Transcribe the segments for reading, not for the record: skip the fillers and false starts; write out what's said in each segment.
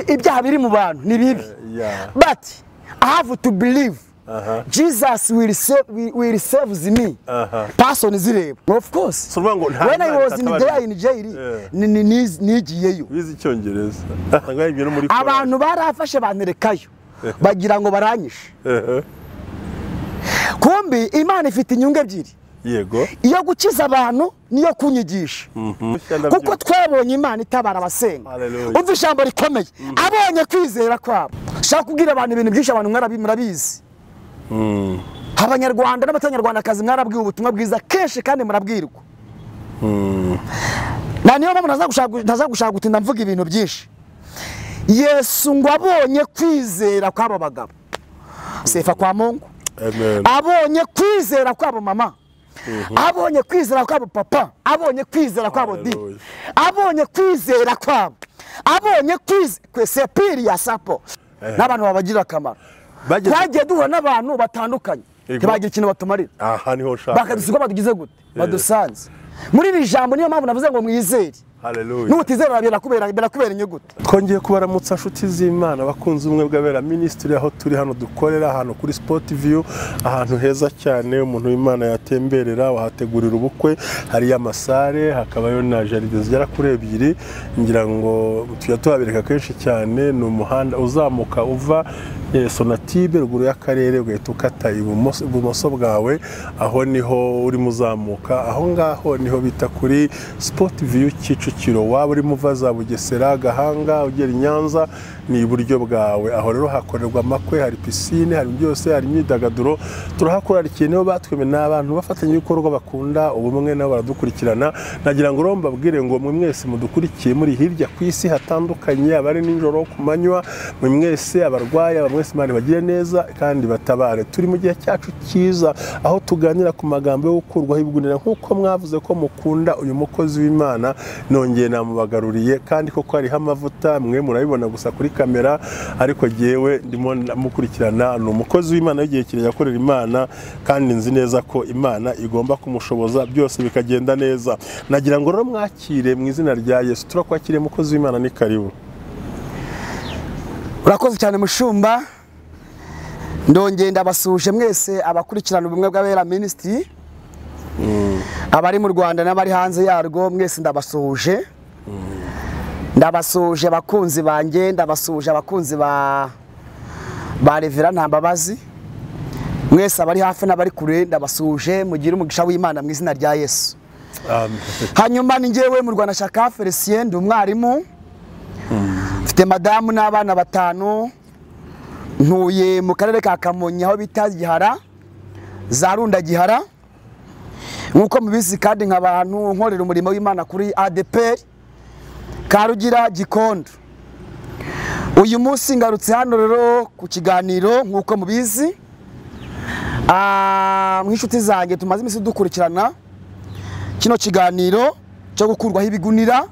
ibyaha biri mu bantu ni bibi, but I have to believe Jesus will save me. Person zireba. Of course. When I was in there in jail, nigiyeyo. Bizi cyongereza. Abantu barafashe banterekayo. Bagira ngo baranyishe. Kumbi Imana ifite inyungu ebyiri. Yego. Iyo gukiza abantu niyo kunyigisha. Kuko twabonye Imana itabara abasenga. Umva ijambo rikomeye. Abonye kwizera kwabo. Shaka kubwira abantu ibintu byinshi abantu murabizi. Abanyarwanda n'abatanyarwandakazi mwarabwiwe ubutumwa bwiza kenshi kandi murabwirwa. Na niyo mpamvu ntazagushaka gutinda mvuga ibintu byinshi. Yesu ngo abonye kwizera kw'abo bagabo. Sefa kwa Mungu. Amen. Abonye kwizera kw'abo mama. Abonye kwizera kw'abo papa. Abonye kwizera kw'abo di. Abonye kwizera kw'abo. Abonye kwizera ya sapo. N'abantu babagira akamaro. Twagiye duhura n'abantu batandukanye ntibagira ikintu batumarira. Aha niho nshaka bakadusiga badugize gute badusanze muri iri jambo. Niyo mpamvu navuze ngo mwizere. Haleluya. Nutizera birakubera inyuguti. Twongeye kubaramutsa nshuti z'Imana bakunze umwe bw'abera ministry aho turi hano dukorera hano kuri Sport View, ahantu heza cyane umuntu w'Imana yatemberera wahategurira ubukwe. Hari amasare hakabayo na jaride zigera kuri ebyiri, ngira ngo tuyababereka kenshi cyane. Ni umuhanda uzamuka uva Sonatibe ruguru y'akarere ugahita ukata ibumoso bwawe, aho niho uri muzamuka. Aho ngaho niho bita kuri Sport View Kicukiro. Waba uri muva za Bugesera, Gahanga, ugera Nyanza, ni iburyo bwawe. Aho rero hakorerwa amakwe, hari piscine, hari byose, hari imyidagaduro. Turahakora ikintu batweme n'abantu bafatanye ibikorwa bakunda ubumwe nabo baradukurikirana. Nagira ngo romba bwire ngo mwe mwese mudukurikiye muri hirya ku isi hatandukanye, abari ninjoro ku manywa, mwe mwese abarwaye, mwese Imana bagire neza kandi batabare. Turi mu gihe cyacu cyiza aho tuganira ku magambo yo gukurwaho ibigunira, nkuko mwavuze ko mukunda uyu mukozi w'Imana. Nongeye namubagaruriye kandi koko hariho amavuta, mwe murabibona gusa kuri kamera, ariko jewe ndimo mukurikirana. Ni umukozi w'Imana y'igihe kirekire yakorera Imana, kandi nzi neza ko Imana igomba kumushoboza byose bikagenda neza. Nagira ngo rero mwakire mu izina rya Yesu. Turakwakiriye umukozi w'Imana, ni karibu. Urakoze cyane mushumba. Ndongeye ndabasuje mwese abakurikirana ubumwe bw'abera ministry. Abari mu Rwanda n'abari hanze yarwo mwese ndabasuje. Ndabasuje abakunzi banjye, ndabasuje abakunzi ba Revera Ntambabazi. Mwese abari hafi n'abari kure ndabasuje, mugire umugisha w'Imana mu izina rya Yesu. Amen. Hanyuma ni njyewe mu Rwanda shaka Felicien, ndi umwarimu. Mfite madamu n'abana 5. Ntuye mu karere ka Kamonyi aho bita Gihara, za Runda Gihara. Nkuko mubizi kandi nk'abantu nkorera umurimo w'Imana kuri ADPR Karugira Gikondo. Uyu munsi ngarutse hano rero ku kiganiro nkuko mubizi. Mw'inshuti zanjye tumaze imisi dukurikirana kino kiganiro cyo gukurwaho ibigunira.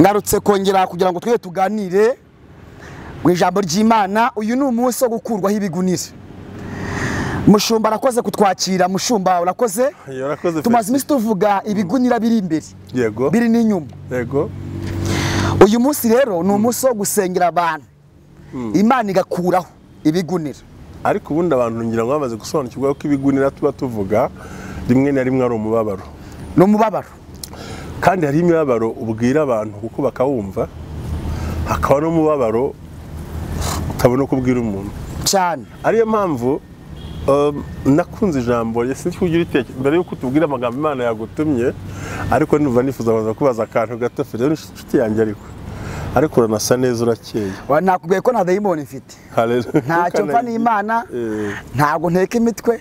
Ngarutse kongera kugira ngo twe tuganire mu ijambo ry'Imana. Uyu ni umunsi wo gukurwaho ibigunira. Mushumba arakoze kutwakira. Mushumba urakoze. Tumaze imisi tuvuga ibigunira biri imbere. Yego. Biri n'inyuma. Yego. Uyu munsi rero ni umunsi wo gusengera abantu. Imana igakuraho ibigunira. Ariko ubundi abantu ngira ngo bamaze gusobanukirwa ko ibigunira tuba tuvuga rimwe na rimwe ari umubabaro. No mubabaro. Kandi hari imibabaro ubwira abantu kuko bakawumva, hakaba no mubabaro utabona kubwira umuntu cyane. Ariyo mpamvu nakunze ijambo yesi kugira iteke mbere yuko tubwira amagambo Imana yagutumye. Ariko nivuga nifuza kubaza akantu gato fere n'inshuti yanjye, ariko uranasa neza urakeye. Nakubwiye ko nta dayimoni mfite. Ntacyo mfa n'Imana. Ntabwo nteka imitwe.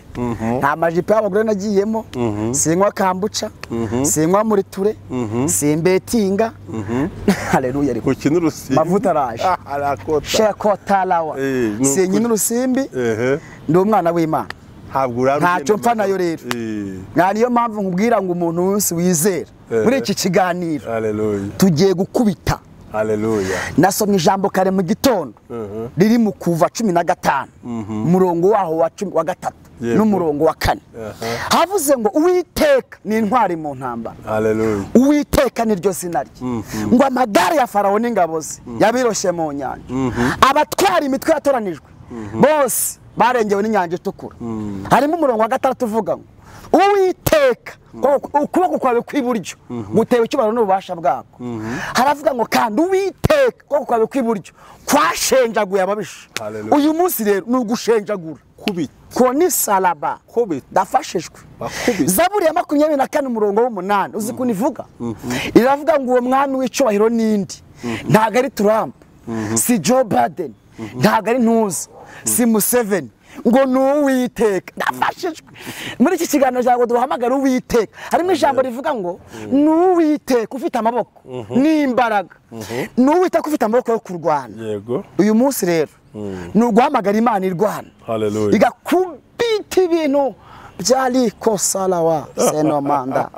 Nta majipo y'abagore nagiyemo. Sinywa kambuca. Sinywa muri ture. Simbetinga. Haleluya. Ariko ukina urusimbi. Mavuta araje. Shekota lawa. Sinyina urusimbi. Ndi umwana w'Imana. Ntacyo mfa nayo rero. Niyo mpamvu nkubwira ngo umuntu wese wizera muri iki kiganiro tugiye gukubita Haleluya. Nasomye ijambo kare mu gitondo riri mu kuva 15 umurongo waho wa 13 n'umurongo wa 4 havuze ngo Uwiteka ni intwari mu ntambara. Haleluya. Uwiteka ni ryo zina rye. Ngo amagare ya Farawo n'ingabozi yabiroshe mu nyanja. Abatwara imitwe yatoranijwe bose barengewe n'inyanja itukura. Harimo umurongo wa 6 uvuga ngo Uwiteka ukuboko kwawe kw'iburyo gutewe icyubahiro n'ububasha bwako. Haravuga ngo kandi Uwiteka ukuboko kwawe kw'iburyo kwashenjaguye ababisha. Uyu munsi rero ni ugushenjagura Kubita. Koni salaba. Kubita. Dafashijwe. Zaburi ya 24 umurongo w'8 uzi kunivuga. Iravuga ngo uwo mwami w'icyubahiro nindi. Ntago ari Trump. Si Joe Biden. Ntago ari Ntuzi. Si Museveni. Ngo n'Uwiteka ndafashijwe. Muri iki kiganiro cyago duhamagara Uwiteka harimo ijambo rivuga ngo n'Uwiteka ufite amaboko n'imbaraga. N'Uwiteka ufite amaboko yo kurwana. Yego. Uyu munsi rero nuguhamagara Imana irwana. Haleluya. Igakubita ibintu byali ko salawa senomanda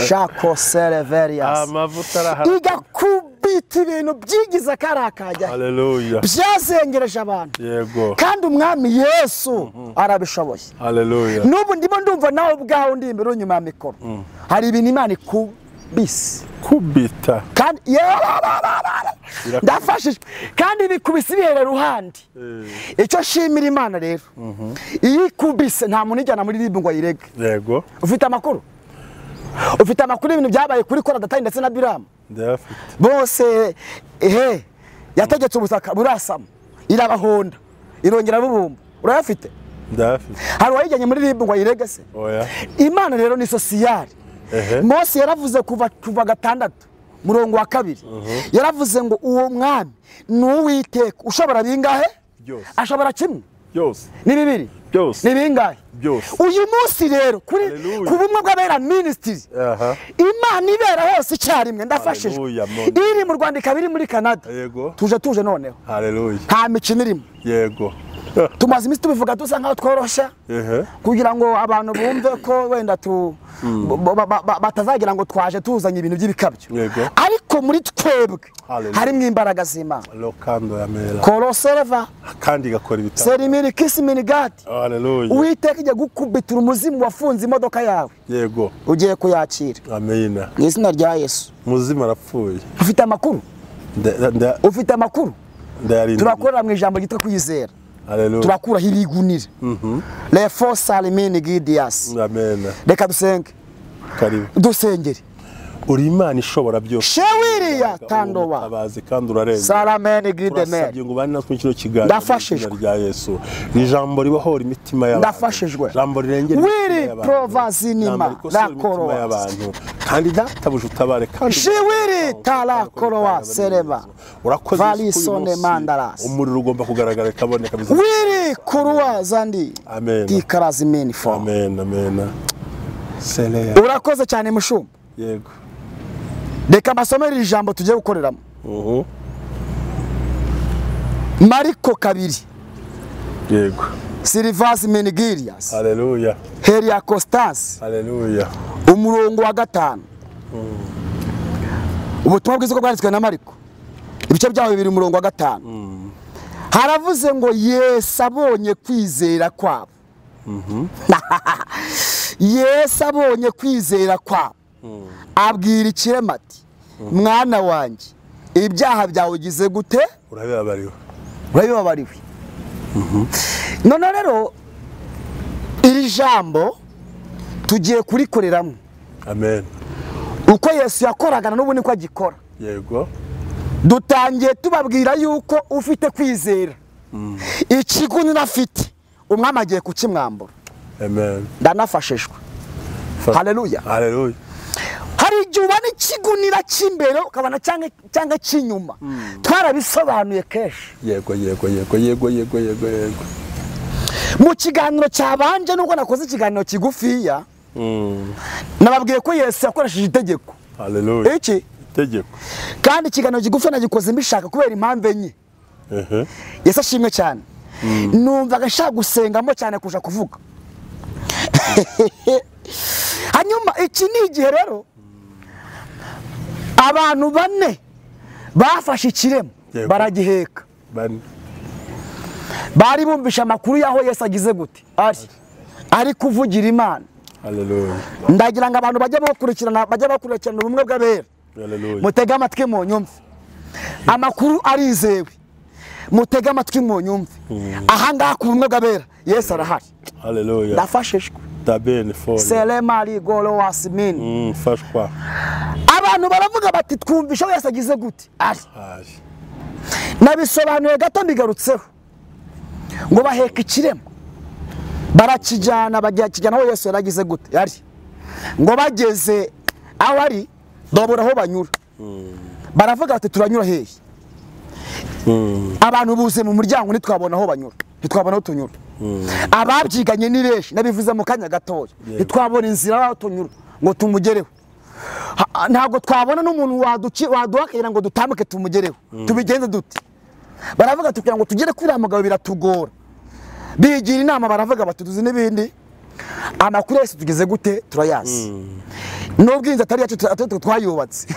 shako sereverias. Amavuta arahara. Igakubita ibintu byigize karakajya. Haleluya. Byazengereje abantu. Yego. Kandi umwami Yesu arabishoboye. Haleluya. Nubu ndimo ndumva nawe ubwaho ndi imbere unyuma ya mikoro. Hari ibintu Imana ikubise. Kubita. Kandi ndafashijwe kandi bikubise ibihere ruhandi. Icyo shimira Imana rero iyi kubise nta muntu ijyana muri ribu ngo ayirege. Yego. Ufite amakuru ibintu byabaye kuri Kora Datani ndetse na Biramu. Ndafite. Bose yategetse ubutaka burasama irabahonda irongera bubumba. Urayafite? Ndafite. Hari wayijyanye muri ribu ngo ayirege se? Oya. Imana rero ni sosiyali. Mose yaravuze kuva 6 murongo wa 2 yaravuze ngo uwo mwami n'Uwiteka ushobora bingahe byose ashobora kimwe byose ni bibiri byose ni bingahe byose. Uyu munsi rero kuri kubumwe bw'abera ministry Imana ibera hose icyarimwe ndafashijwe. Iri mu Rwanda ikabiri muri Canada. Yego. Tuje noneho. Haleluya. Nta mikino irimo. Yego. Tumaze imisi tubivuga dusa nkaho tworosha kugira ngo abantu bumve ko wenda batazagira ngo twaje tuzanye ibintu by'ibikabyo. Ariko muri twebwe harimo imbaraga z'Imana. Lokando yamera. Koroserva kandi gakora ibitabo. Serimiri kisimini gati. Haleluya. Uwiteka ijya gukubitira umuzimu wafunze imodoka yawe. Yego. Ugiye kuyakira. Amina. Mu izina rya Yesu. Muzimu arapfuye. Ufite amakuru? Ufite amakuru? Turakorera mu ijambo ryitwa kwizera. Haleluya. Turakura hibigunira. Le force alimini gidias. Amen. Reka dusenge. Karibu. Dusengere. Uri Imana ishobora byose. Shewiriya tandowa. Abazi kandi urarenze. Salamene gideme. Urasabye ngo bane natwe kino kiganiro. Ndafashijwe. Rya Yesu. Ijambo ribohora imitima y'abantu. Ndafashijwe. Ijambo rirengera wiri provazinima rakoro y'abantu. Kandi databuje utabare kandi. Shewiri tala korowa sereba. Urakoze Valisone mandaras. Umuriro ugomba kugaragara kaboneka biza. Wiri kuruwa zandi. Amen. Tikarazimini fo. Amen. Amen. Seleya. Urakoze cyane mushumba. Yego. Reka masomera ijambo tugiye gukoreramo. Mariko 2. Yego. Silvas Menigirias. Haleluya. Heria Constance. Haleluya. Umurongo wa 5. Ubutumwa bwiza bwanditswe na Mariko. Ibice byaho bibiri umurongo wa 5. Haravuze ngo Yesu abonye kwizera kwabo. Yesu abonye kwizera kwabo. Abwira ikirema ati mwana wanjye ibyaha byawe ugize gute? Urabibabariwe. None rero iri jambo tugiye kurikoreramo. Amen. Uko Yesu yakoraga n'ubu niko agikora. Yego. Dutangiye tubabwira yuko ufite kwizera. Ikigunira afite umwami agiye kukimwambura. Amen. Ndanafashijwe. Haleluya. Haleluya. Hari igihe ubona ikigunira cy'imbere ukabona cyangwa cy'inyuma. Twarabisobanuye kenshi. Yego. Mu kiganiro cyabanje nubwo nakoze ikiganiro kigufiya. Nababwiye ko Yesu yakoresheje itegeko. Haleluya. Iki? Itegeko. Kandi ikiganiro kigufi nagikoze mbishaka kubera impamvu enye. Yesu ashimwe cyane. Numvaga nshaka gusengamo cyane kuja kuvuga. Hanyuma iki ni igihe rero abantu 4 bafashe ikiremo baragiheka bari bumvisha amakuru yaho Yesu agize gute ari kuvugira Imana. Haleluya. Ndagira ngo abantu bajye bakurikirana ubumwe bw'abera. Mutega amatwi mu nyumve. Amakuru arizewe. Mutega amatwi mu nyumve. Aha ngaha ku bumwe bw'abera Yesu arahari. Haleluya. Ndafashishwe. Tabene fone. Selemari golo wasmin. Fashwa. Abantu baravuga bati twumvisha Yesu agize gute nabisobanuye gato mbigarutseho ngo baheka ikiremo barakijyana aho Yesu yaragize gute ngo bageze aho ari babura aho banyura baravuga bati turanyura hehe abantu buze mu muryango ntitwabona aho banyura ntitwabona aho tunyura ababyiganye ni benshi nabivuze mu kanya gatoya ntitwabona inzira aho tunyura ngo tumugereho ntabwo twabona n'umuntu waduhakira ngo dutambuke tumugereho tubigenze dute baravuga tugira ngo tugere kuri mugabo biratugora bigira inama baravuga bati tuzi n'ibindi amakuru yose tugeze gute turayazi n'ubwinze atari yacu twayubatse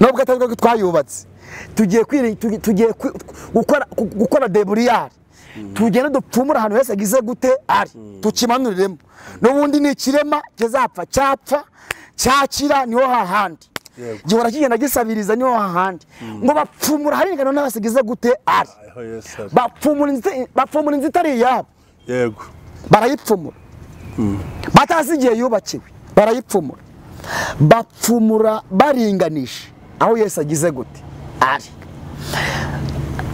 n'ubwo atari twayubatse tugiye gukora deburiyari tugenda dupfumura ahantu hose agize gute tukimanuriremo n'ubundi ni ikirema kizapfa cyapfa cyakira niho hahandi gihora kigenda gisabiriza niho hahandi ngo bapfumura haringana n'abasigize gute bapfumura inzu itari iyabo yego barayipfumura batazi igihe yubakiwe barayipfumura bapfumura baringanisha aho Yesu agize gute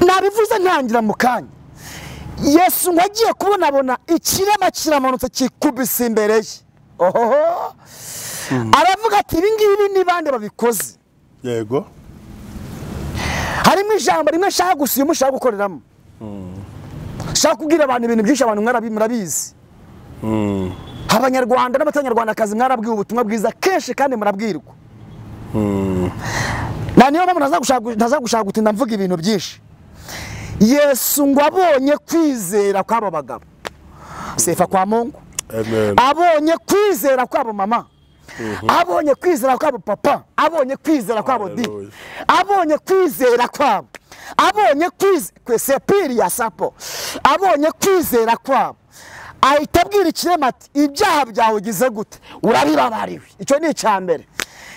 nabivuze ntangira mu kanya Yesu ngo agiye kubonabona ikirema kiramanutse kikubise imbere ye aravuga ati ibi ngibi ni bande babikoze yego harimo ijambo rimwe nshaka gusa uyu mushaka gukoreramo nshaka kubwira abantu ibintu byinshi abantu murabizi abanyarwanda n'abatanyarwandakazi mwarabwiwe ubutumwa bwiza kenshi kandi murabwirwa niyo mpamvu ntaza gushaka gutinda mvuga ibintu byinshi Yesu ngo abonye kwizera kw'abo bagabo sefa kwa Mungu abonye kwizera kw'abo mama abonye kwizera kw'abo papa abonye kwizera kw'abo di abonye kwizera kw'abo abonye kwizera ya sapo abonye kwizera kw'abo ahita abwira ikirema ati ibyaha byawe ugize gute urabibabariwe icyo ni icyambere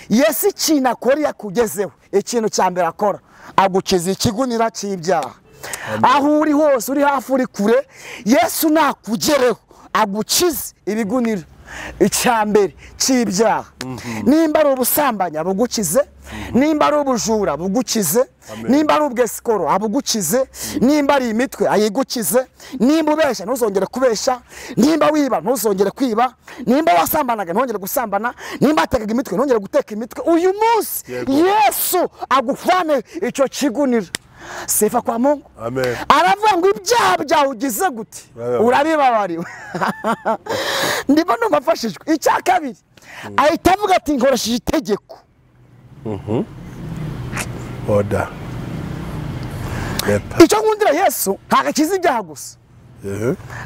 Yesu ikintu akora yakugezeho ikintu cyambere akora agukiza ikigunira cy'ibyaha aho uri hose uri hafi uri kure Yesu nakugereho agukize ibigunira icyambere cy'ibyaha nimba ari ubusambanya bugukize nimba ari ubujura bugukize nimba ari ubwesikoro abugukize nimba ari imitwe ayigukize nimba ubeshya ntuzongere kubeshya nimba wiba ntuzongere kwiba nimba wasambanaga ntongere gusambana nimba atekaga imitwe ntongere guteka imitwe uyu munsi Yesu agufane icyo kigunira sefa kwa Mungu amen aravuga ngo ibyaha byawe ugize gute urabibabariwe ndimo numafashijwe icya kabiri ahita avuga ati nkoresheje itegeko oda icyo nkundira Yesu ntagakiza ibyaha gusa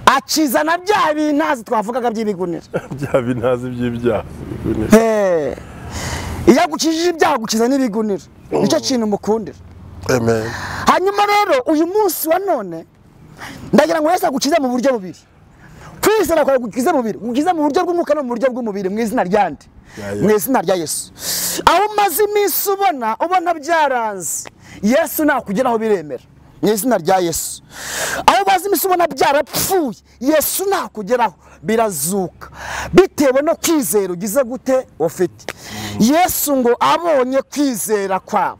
akiza na bya bintazi twavugaga by'ibigunira bya bintazi by'ibyaha iyo agukijije ibyaha gukiza n'ibigunira nicyo kintu mukundira amen hanyuma rero uyu munsi wa none ndagira ngo Yesu agukize mu buryo bubiri kwizera kwa gukize mu buryo gukiza mu buryo bw'umwuka no mu buryo bw'umubiri mu izina ryande mu izina rya Yesu aho maze iminsi ubona byaranze Yesu nakugeraho biremera mu izina rya Yesu aho maze iminsi ubona byarapfuye Yesu nakugeraho birazuka bitewe no kwizera ugize gute ufite Yesu ngo abonye kwizera kwabo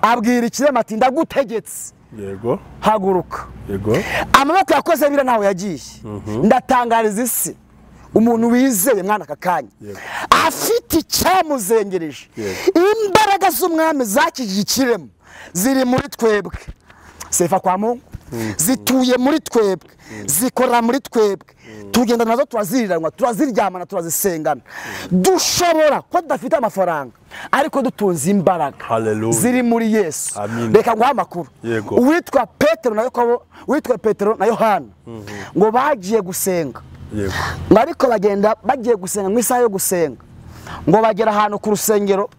abwira ikirema ati ndagutegetse yego haguruka yego amaboko yakoze bira nawe yagiye ndatangariza isi umuntu wizeye mwana kakanya afite icyamuzengereje imbaraga z'umwami zakijije ikirema ziri muri twebwe sefa kwa Mungu zituye muri twebwe zikora muri twebwe tugenda nazo turaziriranwa turaziryamana turazisengana dushobora ko tudafite amafaranga ariko dutunze imbaraga ziri muri Yesu reka nguha amakuru uwitwa Petero na Yohana ngo bagiye gusenga ariko bagenda bagiye gusenga mu isaha yo gusenga ngo bagera ahantu ku rusengero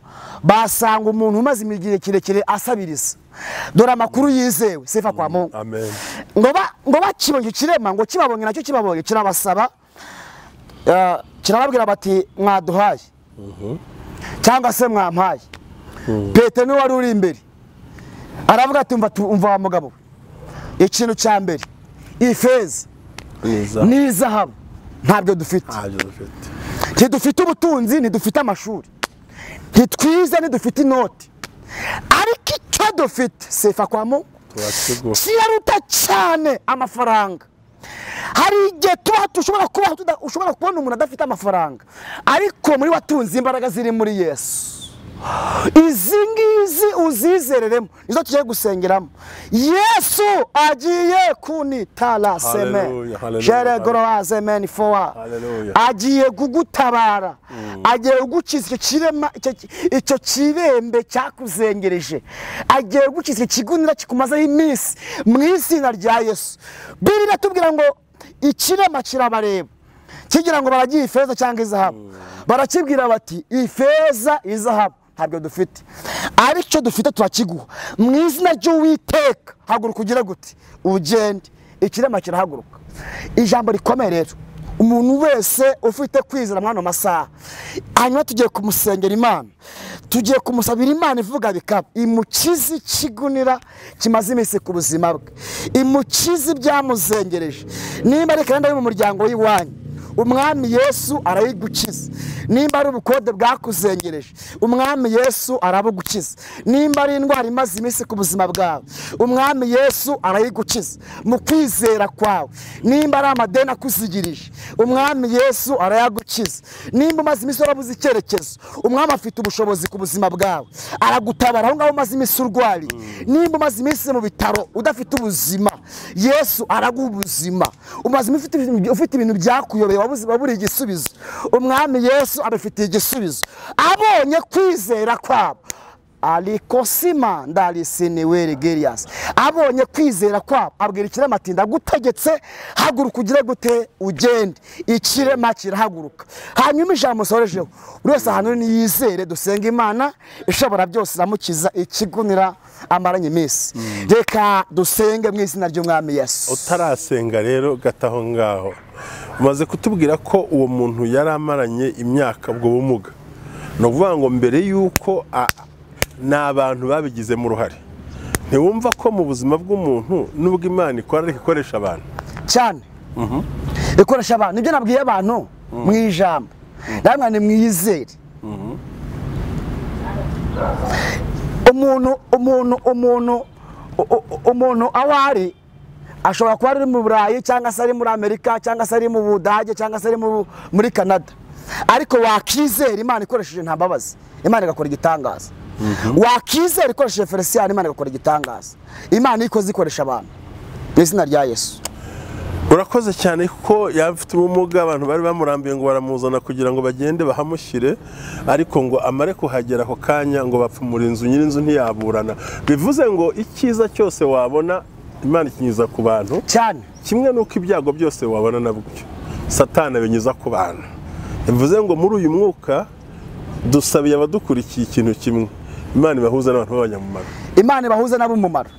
basanga umuntu umaze igihe kirekire asabiriza. Dore amakuru yizewe sifa kwa Mungu. Amen. Ngo bakibonye kirema ngo kibabonye nacyo kibabonye kirabasaba kirababwira bati mwaduhaye cyangwa se mwampaye. Petero niwe wari uri imbere aravuga ati umva wa mugabo ikintu cya mbere ifeza n'izahabu ntabyo dufite. Ntidufite ubutunzi, ntidufite amashuri, ntitwize, ntidufite inoti, ariko icyo dufite sifa kwa Mungu kiraruta cyane amafaranga. Hari igihe ushobora kubona umuntu adafite amafaranga, ariko muri watunze imbaraga ziri muri Yesu. Izi ngizi uzizereremo nizo tugiye gusengeramo. Yesu agiye kunitala seme jere goroaze meni fowa, agiye kugutabara, agiye kugukiza icyo kirema, icyo kirembe cyakuzengereje, agiye kugukiza ikigunira kikumazeho iminsi mu izina rya Yesu. Bibiliya tubwira ngo ikirema kirabareba kigira ngo baragiye ifeza cyangwa izahabu, barakibwira bati ifeza izahabu ntabwo dufite, aricyo dufite turakiguha mu izina ry'Uwiteka. Haguruka ugire gute ugende, ikirema kirahaguruka. Ijambo rikomeye rero, umuntu wese ufite kwizera mwana masaha, hanyuma tugiye kumusengera Imana, tugiye kumusabira Imana ivuga bikaba imukizi kigunira kimaze iminsi ku buzima bwe, imukizi byamuzengereje. Nimba ari kandi ari mu muryango w'iwanyu, umwami Yesu arayigukiza. Nimba ari ubukode bwakuzengereje, umwami Yesu arabugukiza. Nimba ari indwara imaze iminsi ku buzima bwawe, umwami Yesu arayigukiza mu kwizera kwawe. Nimba ari amadeni akuzigirije, umwami Yesu arayagukiza. Nimba umaze iminsi warabuze icyerekezo, umwami afite ubushobozi ku buzima bwawe, aragutabara aho ngaho umaze iminsi urwari. Nimba umaze iminsi mu bitaro udafite ubuzima, Yesu araguha ubuzima. Umaze iminsi ufite ibintu byakuyobeye waburiye igisubizo, umwami Yesu abifitiye igisubizo. Abonye kwizera kwabo alikosima ndalisinewere gerias, abonye kwizera kwabo abwira ikirema ati ndagutegetse haguruka ugire gute ugende. Ikirema kirahaguruka. Hanyuma ijambo musorejeho buri wese ahantu niyizere, dusenga Imana ishobora byose iramukiza ikigunira amaranye iminsi. Reka dusenge mu izina ry'umwami Yesu. Utarasenga rero gataho ngaho, umaze kutubwira ko uwo muntu yari amaranye imyaka ubwo bumuga, no kuvuga ngo mbere yuko n'abantu babigizemo uruhare. Ntiwumva ko mu buzima bw'umuntu nubwo Imana ikora ariko ikoresha abantu cyane, ikoresha abantu. Nibyo nabwiye abantu mu ijambo, namwe ni mwizere. Umuntu awari ashobora kuba ari mu Burayi cyangwa se ari muri Amerika cyangwa se ari mu Budage cyangwa se ari muri Canada, ariko wakizera Imana ikoresheje nta mbabazi, Imana igakora igitangaza. Wakizera ikoresheje Felicien, Imana igakora igitangaza. Imana ikoze ikoresha abantu mu izina rya Yesu. Urakoze cyane ko yafite ubumuga, abantu bari bamurambiye ngo baramuzana kugira ngo bagende bahamushyire, ariko ngo amare kuhagera ako kanya ngo bapfumura inzu, nyir'inzu ntiyaburana. Bivuze ngo icyiza cyose wabona Imana ikinyiza ku bantu cyane, kimwe nuko ibyago byose wabona nabwo Satani abinyuza ku bantu. Bivuze ngo muri uyu mwuka dusabiye abadukurikiye ikintu kimwe, Imana ibahuza n'abantu b'abanyamumaro, Imana ibahuza n'abumumaro,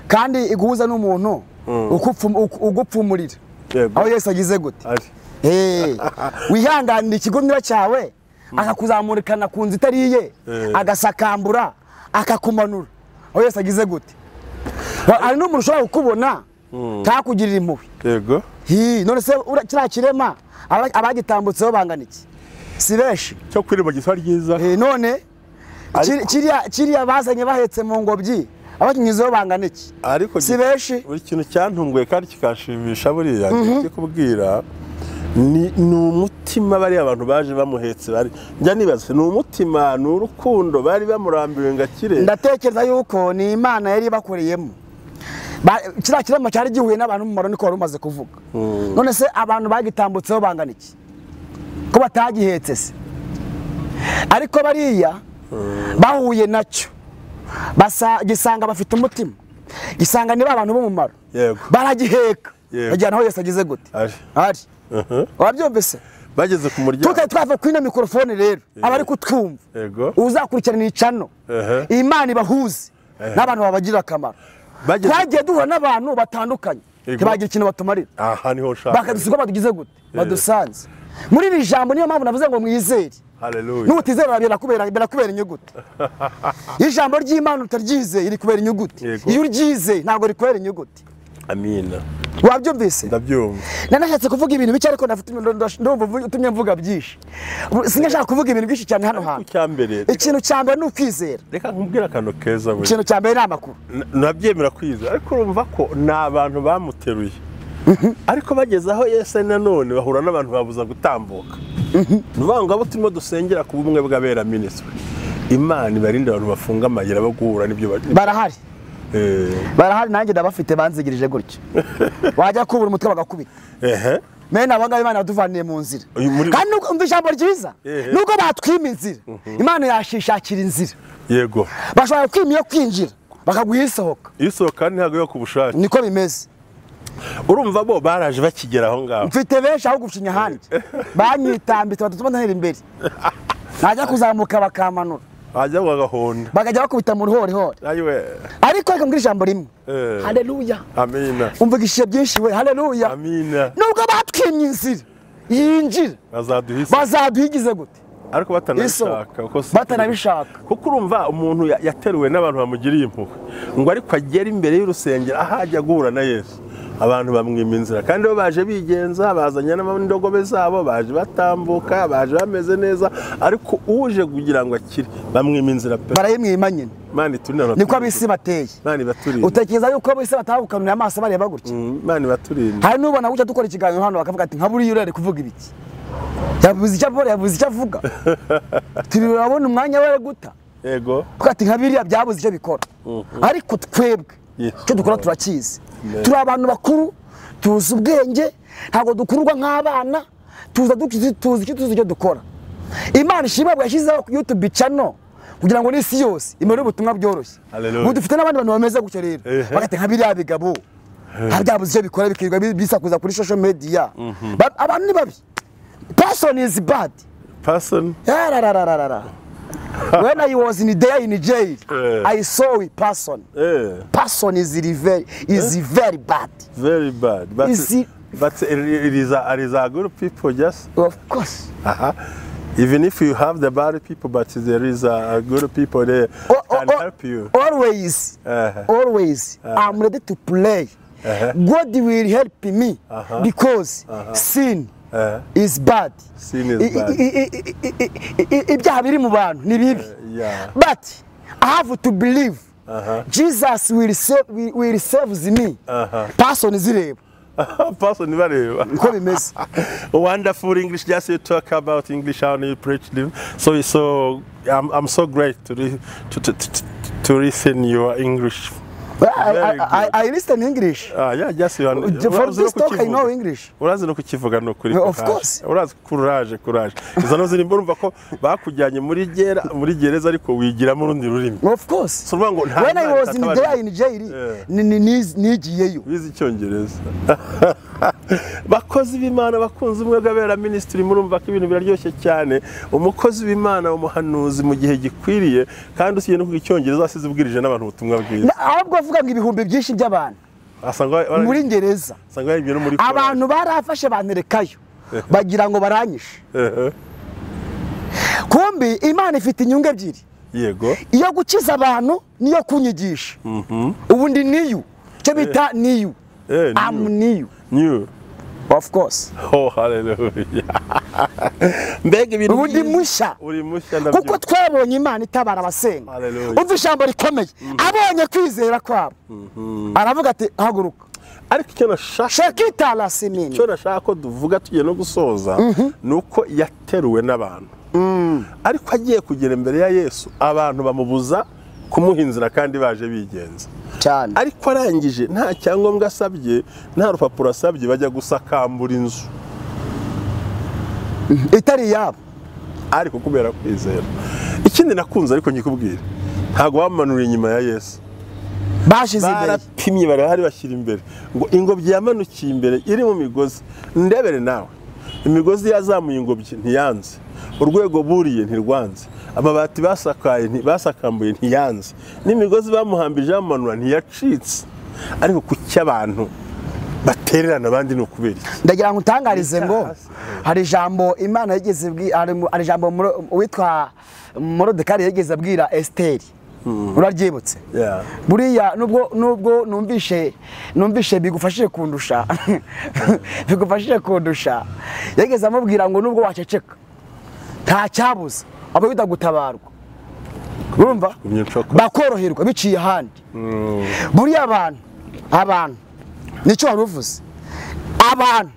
kandi iguhuza n'umuntu ugupfumurira aho Yesu agize gute. Wihanganira ikigunira cyawe, akakuzamurikana ku nzu itariye, agasakambura akakumanura aho Yesu agize gute. Ari n'umuntu ushobora kukubona ntakugirira impuhwe. Yego. None se kiriya kirema abagitambutseho bangana iki? Si benshi. Cyo kwirima gisa ryiza. None kiriya bazanye bahetse mu ngobyi abakinyizeho bangana iki? Ariko si benshi. Buri kintu cyantunguye kandi kikashimisha buriya cyo kubwira ni umutima bari abantu baje bamuhetse, bari njya nibaze ni umutima, ni urukundo bari bamurambiwe ngakire. Ndatekereza yuko ni Imana yari bakoreyemo. Kiriya kirema cyari gihuye n'abantu mu maro, niko wari umaze kuvuga. None se abantu bagitambutseho bangana iki ko batagihetse se? Ariko bariya bahuye nacyo gisanga bafite umutima, gisanga niba abantu bo mu maro, baragiheka bajyana aho Yesu agize gute. Ari wabyumvise bageze ku muryango tutari twava kuri ino mikorofone rero abari kutwumva uzakurikirana icano Imana ibahuze n'abantu babagira akamaro twagiye duhura n'abantu batandukanye ntibagira ikintu batumarira aha niho nshaka bakadusiga badugize gute badusanze muri iri jambo niyo mpamvu navuze ngo mwizere haleluya nutizera birakubera inyuguti ijambo ry'Imana utaryizeye iri kubera inyuguti iyo uryizeye ntabwo rikubera inyuguti amina wabyumvise ndabyumva nanashatse kuvuga ibintu bike ariko ndumva utumye mvuga byinshi sinashaka kuvuga ibintu byinshi cyane hano hantu ikintu cya mbere ni ukwizera reka nkubwire akantu keza we ikintu cya mbere ni amakuru nabyemera kwizera ariko urumva ko ni abantu bamuteruye ariko bageze aho Yesu nanone bahura n'abantu babuza gutambuka nuvuga abo turimo dusengera ku bumwe bw'abera ministry Imana ibarinde abantu bafunga amayira bo guhura n'ibyo barahari barahari nanjye ndabafite banzigirije gutyo wajya kubura umutwe bagakubita mena abangaba Imana yaduvaniye mu nzira kandi umva ijambo ryiza nubwo batwima inzira Imana yashishakira inzira yego bashobora kwimiye kwinjira bakaguha isohoka ntago yo kubushake niko bimeze urumva bo baraje bakigera aho ngaho mfite benshi aho gushinya handi banyitambitse batuma ntahera imbere najya kuzamuka bakamanura ajya bagahonda bakajya bakubita mu ruhore ariko reka mbwira ijambo rimwe haleluya amina umvugishe byinshi we haleluya amina nubwo batwimye inzira yinjira bazaduhigize gute ariko batanabishaka kuko urumva umuntu yateruwe n'abantu bamugiriye impuhwe ngo ariko agera imbere y'urusengero ahajya guhura na Yesu abantu bamwima inzira kandi bo baje bigenza bazanye n'amandogobe zabo baje batambuka baje bameze neza ariko uje kugira ngo akire bamwima inzira pe barayimwima nyine Mani tunana niko abisi bateye Mani baturinde utekereza yuko abisi batabukanura amaso bareba gutya Mani baturinde hari nubona gutya dukora ikiganiro hano bakavuga ati nka buri yurere kuvuga ibiki yavuze icyo avuga turabona umwanya we guta yego kuko ati nka biriya byabuze icyo bikora ariko twebwe icyo dukora turakizi turi abantu bakuru tuzi ubwenge ntabwo dukururwa nk'abana tuzi icyo dukora Imana ishimwe yashyizeho ku YouTube channel kugira ngo n'isi yose imere ubutumwa byoroshye ubu dufite n'abandi bantu bameze gutyo rero bagate nka biriya bigabo byabuze icyo bikora bikirwa bisakuza kuri social media abantu ni babi person is bad person when I was in jail I saw a person person is very bad but it is a good people just of course even if you have the bad people but there is a good people there can help you always I'm ready to play God will help me because sin is bad. Sin is bad. Ibyaha biri mu bantu ni bibi. But I have to believe Jesus will save me. Person zireba. Person bareba. Niko bimeze. Wonderful English. Just you talk about English how you preach them. So I'm so great to listen your English. I listen English. Yeah, just you. For this talk I know English. Urazi no kukivuga no kuri. Of course. Urazi courage. Izo no ziri urumva ko bakujyanye muri gereza ariko wigira mu rundi rurimi. Of course. So ngo nta. When I was in jail nigiyeyo. Wizi Icyongereza. Bakozi b'Imana bakunze umwe bw'abera ministry murumva ko ibintu biraryoshye cyane. Umukozi w'Imana umuhanuzi mu gihe gikwiriye kandi usiye no ku Icyongereza asize ubwirije n'abantu ubutumwa bwiza. Vuga ngo ibihumbi byinshi by'abantu muri Gereza abantu barafashe banterekayo bagira ngo baranyishe kumbi Imana ifite inyungu ebyiri yego iyo gukiza abantu niyo kunyigisha ubundi niyo cyo bita niyo am niyo of course oh hallelujah mbega ibintu ubundi mushya uri mushya ndabyo kuko twabonye Imana itabara abasenga umva ijambo rikomeye abonye kwizera kwabo aravuga ati haguruka ariko icyo nashaka cyo nashaka ko duvuga tugiye no gusoza nuko yateruwe n'abantu ariko agiye kugera imbere ya Yesu abantu bamubuza kumuha inzira kandi baje bigenza cyane ariko arangije nta cyangombwa asabye nta rupapuro asabye bajya gusakambura inzu itari yabo ariko kubera kwizera ikindi nakunze ariko ngikubwira ntago bamanuriye inyuma ya Yesu bashize imbere barapimye barahari bashyira imbere ngo ingobyi yamanukiye imbere iri mu migozi ndebere nawe imigozi yazamuye ingobyi ntiyanze, urwego buriye ntirwanze, amabati basakambuye ntiyanze, n'imigozi bamuhambije bamanura ntiyacitse. Ariko kuki abantu batererana abandi no kubera iki? Ndagira ngo utangarize ngo hari ijambo Imana yigeze hari ijambo witwa Morodekari yigeze abwira Esteri. Uraryibutse? Buriya nubwo numvishe bigufashije kundusha bigufashije kundusha, yigeze amubwira ngo nubwo waceceka nta cyabuza abo bita gutabarwa, urumva bakoroherwa biciye ahandi. Buriya abantu nicyo wari uvuze, abantu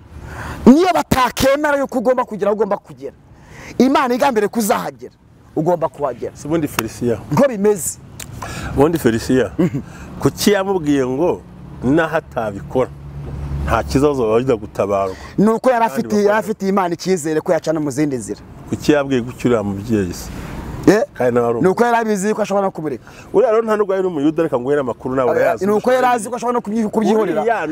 niyo batakemera yuko ugomba kugera ugomba kugera, Imana igambere kuzahagera ugomba kuhagera. Sibundi Feliciya ngo bimeze ubundi Feliciya kuki yamubwiye ngo naho atabikora nta kizazo bajya gutabarwa? Nuko yari afite Imana icyizere ko yacana mu zindi nzira. Kuki yabwiye gucyura mubyeyi se? Nuko yari abizi ko ashobora no kumureka. Uriya rero nta nubwo ari umuyuda, reka nguhere amakuru nawe yazi. Nuko yari azi ko ashobora no kubyihorera.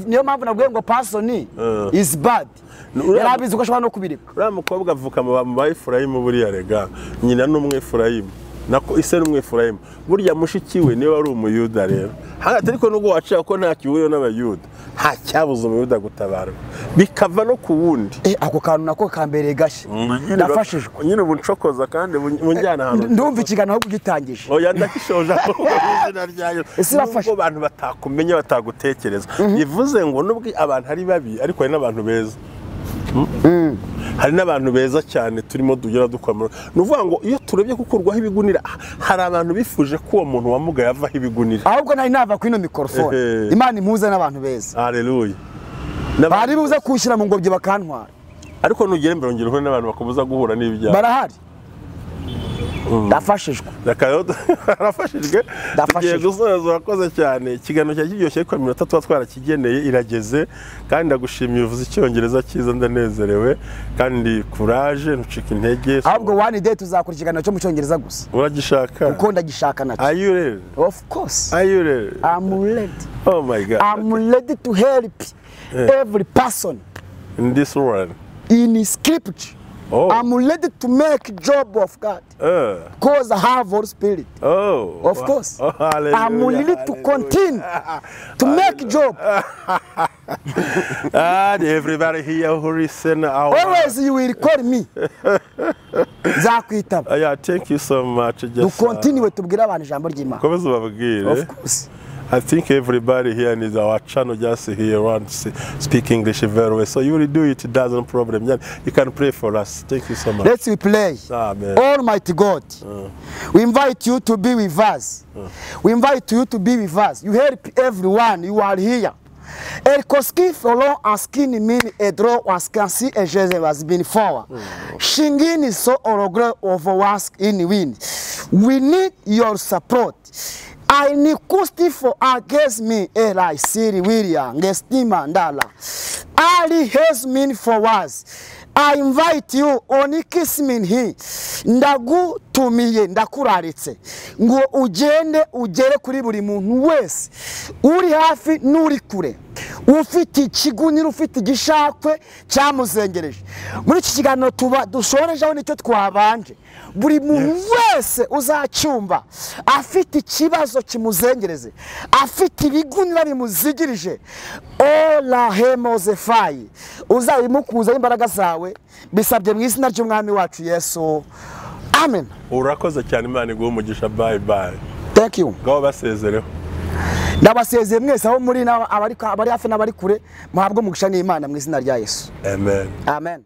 Niyo mpamvu nabwiye ngo person is bad. Yari abizi ko ashobora no kubireka. Uriya mukobwa avuka mu Bayifurayimu buriya rega, nyina n'umwefurayimu, nako ise n'umwefurayimu. Burya mushiki we niwe wari umuyuda rero. Hagati ariko nubwo waciye ko nta kibuye n'abayuda, nta cyabuza umuyuda gutabarwa, bikava no ku wundi. Ako kantu nako kambereye gashye ndafashijwe nyine ubu ncokoza kandi munjyana ahantu. Ndumva ikiganiro ahubwo gitangije. Oya ndakishoje aho izina ryayo. Nubwo abantu batakumenya batagutekereza, bivuze ngo nubwo abantu ari babi ariko hari n'abantu beza. Hari n'abantu beza cyane turimo dugera dukomera. Nuvuga ngo iyo turebye gukurwaho ibigunira, hari abantu bifuje ko uwo muntu wamugaye avaho ibigunira. Ahubwo nari nava ku ino mikrofone, Imana impuze n'abantu beza. Haleluya. Bari buze kushyira mu ngobyi bakantwara. Ariko nugere mbere ngire uhure n'abantu bakomeza guhura n'ibyaha. Barahari. Ndafashijwe. Arafashijwe. Tugiye gusoza, urakoze cyane. Ikiganiro cya kiryoshye ko minota tuba twarakigeneye irageze, kandi ndagushimiye uvuze icyongereza cyiza, ndanezerewe kandi courage, ntucike intege. Ahubwo one day tuzakora ikiganiro cyo mu cyongereza gusa. Uragishaka? Uko ndagishaka nacyo. Are you ready? Of course. Are you ready? I'm ready. Oh my God. I'm ready to help every person in this world. In scripture. I'm ready to make job of God. Because I have Holy Spirit. Of course. I'm ready to continue to make job. And everybody here who listen our always you will call me. Zakwitaba. Yeah, thank you so much. Just to continue to tubwira abantu ijambo ry'Imana. Komeza babwire. Of course. I think everybody here needs our channel just here around speak English very well. So you will do it, it doesn't problem. You can pray for us. Thank you so much. Let's pray. Amen. Almighty God, we invite you to be with us. We invite you to be with us. You help everyone. You are here. El koski follow asking me a draw was can see a Jesus was been forward. Shingin is so orogre over was in wind. We need your support. I need kusti for against me, Eli, Siri, William, Gestima, Ndala. Ali has mean for us. I invite you, oni kiss me he. Ndagu tumiye, ndakuraritse. Ngo ugere kuri buri muntu wese. Uri hafi n'uri kure. Ufite ikigunira, ufite igishakwe cyamuzengereje. Muri iki kiganiro dushorejeho nicyo twabanje. Buri muntu wese uzacyumva afite ikibazo kimuzengereze, afite ibigunira bimuzigirije, ola hemozefai uzayimukuza imbaraga zawe, bisabye mu izina ry'umwami wacu Yesu. Amen. Urakoze cyane, Imana iguhe umugisha. Bye bye. Thank you. Ngaho basezereho. Ndabasezeye mwese aho muri abari hafi n'abari kure, muhabwe umugisha n'Imana mu izina rya Yesu. Amen. Amen.